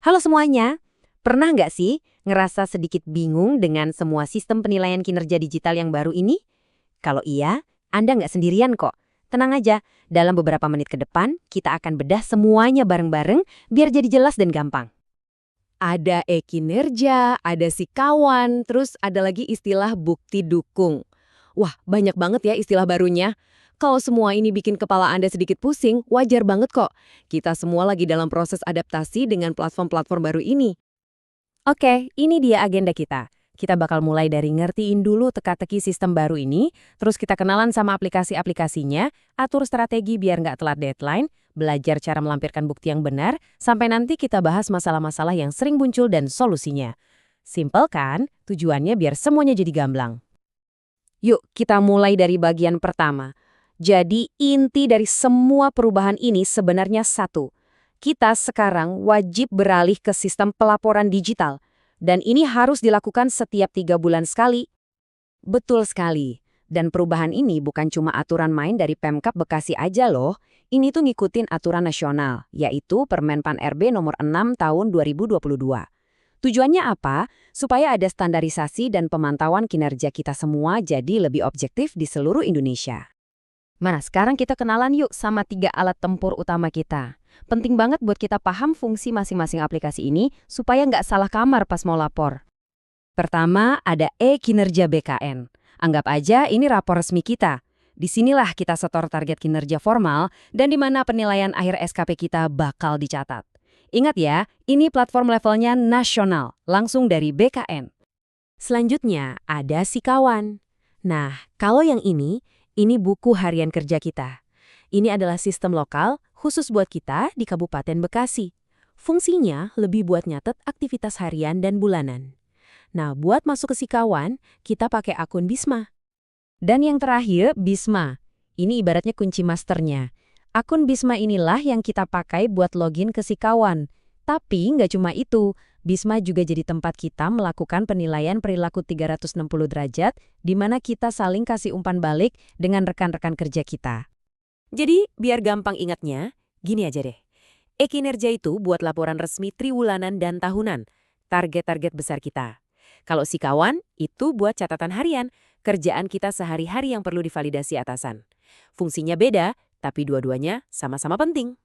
Halo semuanya, pernah nggak sih ngerasa sedikit bingung dengan semua sistem penilaian kinerja digital yang baru ini? Kalau iya, Anda nggak sendirian kok. Tenang aja, dalam beberapa menit ke depan, kita akan bedah semuanya bareng-bareng biar jadi jelas dan gampang. Ada e-kinerja, ada sikawan, terus ada lagi istilah bukti dukung. Wah, banyak banget ya istilah barunya. Kalau semua ini bikin kepala Anda sedikit pusing, wajar banget kok. Kita semua lagi dalam proses adaptasi dengan platform-platform baru ini. Oke, ini dia agenda kita. Kita bakal mulai dari ngertiin dulu teka-teki sistem baru ini, terus kita kenalan sama aplikasi-aplikasinya, atur strategi biar nggak telat deadline, belajar cara melampirkan bukti yang benar, sampai nanti kita bahas masalah-masalah yang sering muncul dan solusinya. Simpel kan? Tujuannya biar semuanya jadi gamblang. Yuk, kita mulai dari bagian pertama. Jadi, inti dari semua perubahan ini sebenarnya satu. Kita sekarang wajib beralih ke sistem pelaporan digital. Dan ini harus dilakukan setiap 3 bulan sekali. Betul sekali. Dan perubahan ini bukan cuma aturan main dari Pemkab Bekasi aja loh. Ini tuh ngikutin aturan nasional, yaitu Permen Pan RB nomor 6 tahun 2022. Tujuannya apa? Supaya ada standarisasi dan pemantauan kinerja kita semua jadi lebih objektif di seluruh Indonesia. Nah, sekarang kita kenalan yuk sama 3 alat tempur utama kita. Penting banget buat kita paham fungsi masing-masing aplikasi ini supaya nggak salah kamar pas mau lapor. Pertama, ada e-kinerja BKN. Anggap aja ini rapor resmi kita. Disinilah kita setor target kinerja formal dan di mana penilaian akhir SKP kita bakal dicatat. Ingat ya, ini platform levelnya nasional, langsung dari BKN. Selanjutnya, ada Sikawan. Nah, kalau yang ini buku harian kerja kita. Ini adalah sistem lokal khusus buat kita di Kabupaten Bekasi. Fungsinya lebih buat nyatet aktivitas harian dan bulanan. Nah, buat masuk ke Sikawan, kita pakai akun Bisma. Dan yang terakhir, Bisma. Ini ibaratnya kunci masternya. Akun Bisma inilah yang kita pakai buat login ke Sikawan. Tapi nggak cuma itu, Bisma juga jadi tempat kita melakukan penilaian perilaku 360 derajat, di mana kita saling kasih umpan balik dengan rekan-rekan kerja kita. Jadi, biar gampang ingatnya, gini aja deh. E-kinerja itu buat laporan resmi triwulanan dan tahunan, target-target besar kita. Kalau Sikawan, itu buat catatan harian, kerjaan kita sehari-hari yang perlu divalidasi atasan. Fungsinya beda, tapi dua-duanya sama-sama penting.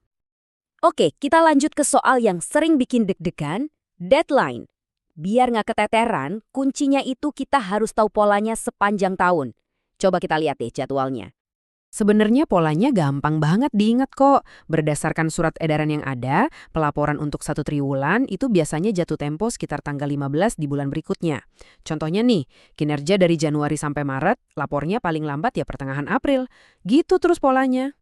Oke, kita lanjut ke soal yang sering bikin deg-degan, deadline. Biar nggak keteteran, kuncinya itu kita harus tahu polanya sepanjang tahun. Coba kita lihat deh jadwalnya. Sebenarnya polanya gampang banget diingat kok. Berdasarkan surat edaran yang ada, pelaporan untuk 1 triwulan itu biasanya jatuh tempo sekitar tanggal 15 di bulan berikutnya. Contohnya nih, kinerja dari Januari sampai Maret, lapornya paling lambat ya pertengahan April. Gitu terus polanya.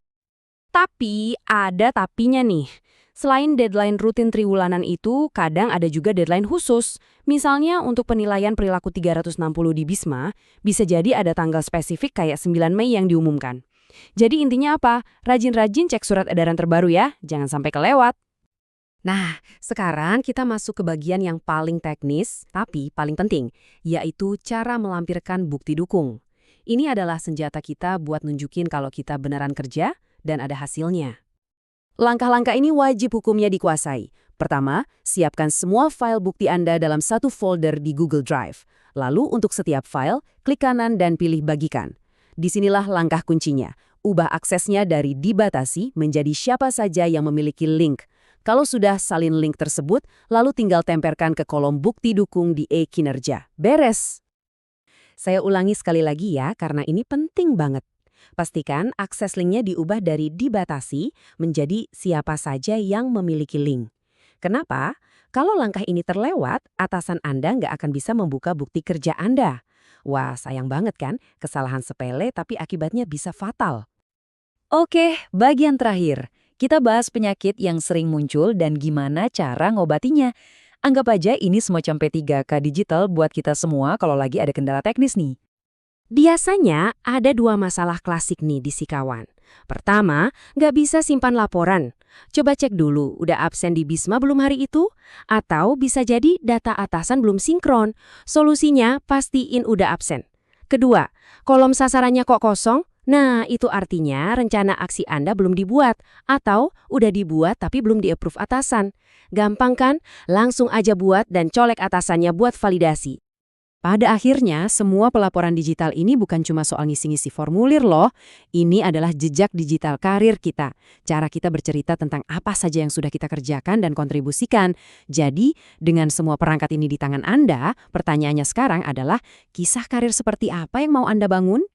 Tapi ada tapinya nih. Selain deadline rutin triwulanan itu, kadang ada juga deadline khusus. Misalnya untuk penilaian perilaku 360 di Bisma, bisa jadi ada tanggal spesifik kayak 9 Mei yang diumumkan. Jadi intinya apa? Rajin-rajin cek surat edaran terbaru ya, jangan sampai kelewat. Nah, sekarang kita masuk ke bagian yang paling teknis, tapi paling penting, yaitu cara melampirkan bukti dukung. Ini adalah senjata kita buat nunjukin kalau kita beneran kerja dan ada hasilnya. Langkah-langkah ini wajib hukumnya dikuasai. Pertama, siapkan semua file bukti Anda dalam satu folder di Google Drive. Lalu untuk setiap file, klik kanan dan pilih bagikan. Disinilah langkah kuncinya. Ubah aksesnya dari dibatasi menjadi siapa saja yang memiliki link. Kalau sudah salin link tersebut, lalu tinggal tempelkan ke kolom bukti dukung di e-kinerja. Beres! Saya ulangi sekali lagi ya, karena ini penting banget. Pastikan akses linknya diubah dari dibatasi menjadi siapa saja yang memiliki link. Kenapa? Kalau langkah ini terlewat, atasan Anda nggak akan bisa membuka bukti kerja Anda. Wah, sayang banget kan? Kesalahan sepele tapi akibatnya bisa fatal. Oke, bagian terakhir. Kita bahas penyakit yang sering muncul dan gimana cara ngobatinya. Anggap aja ini semacam P3K digital buat kita semua kalau lagi ada kendala teknis nih. Biasanya ada 2 masalah klasik nih di Sikawan. Pertama, nggak bisa simpan laporan. Coba cek dulu, udah absen di Bisma belum hari itu? Atau bisa jadi data atasan belum sinkron. Solusinya, pastiin udah absen. Kedua, kolom sasarannya kok kosong? Nah, itu artinya rencana aksi Anda belum dibuat, atau udah dibuat tapi belum di-approve atasan. Gampang kan? Langsung aja buat dan colek atasannya buat validasi. Pada akhirnya, semua pelaporan digital ini bukan cuma soal ngisi-ngisi formulir loh. Ini adalah jejak digital karir kita. Cara kita bercerita tentang apa saja yang sudah kita kerjakan dan kontribusikan. Jadi, dengan semua perangkat ini di tangan Anda, pertanyaannya sekarang adalah, kisah karir seperti apa yang mau Anda bangun?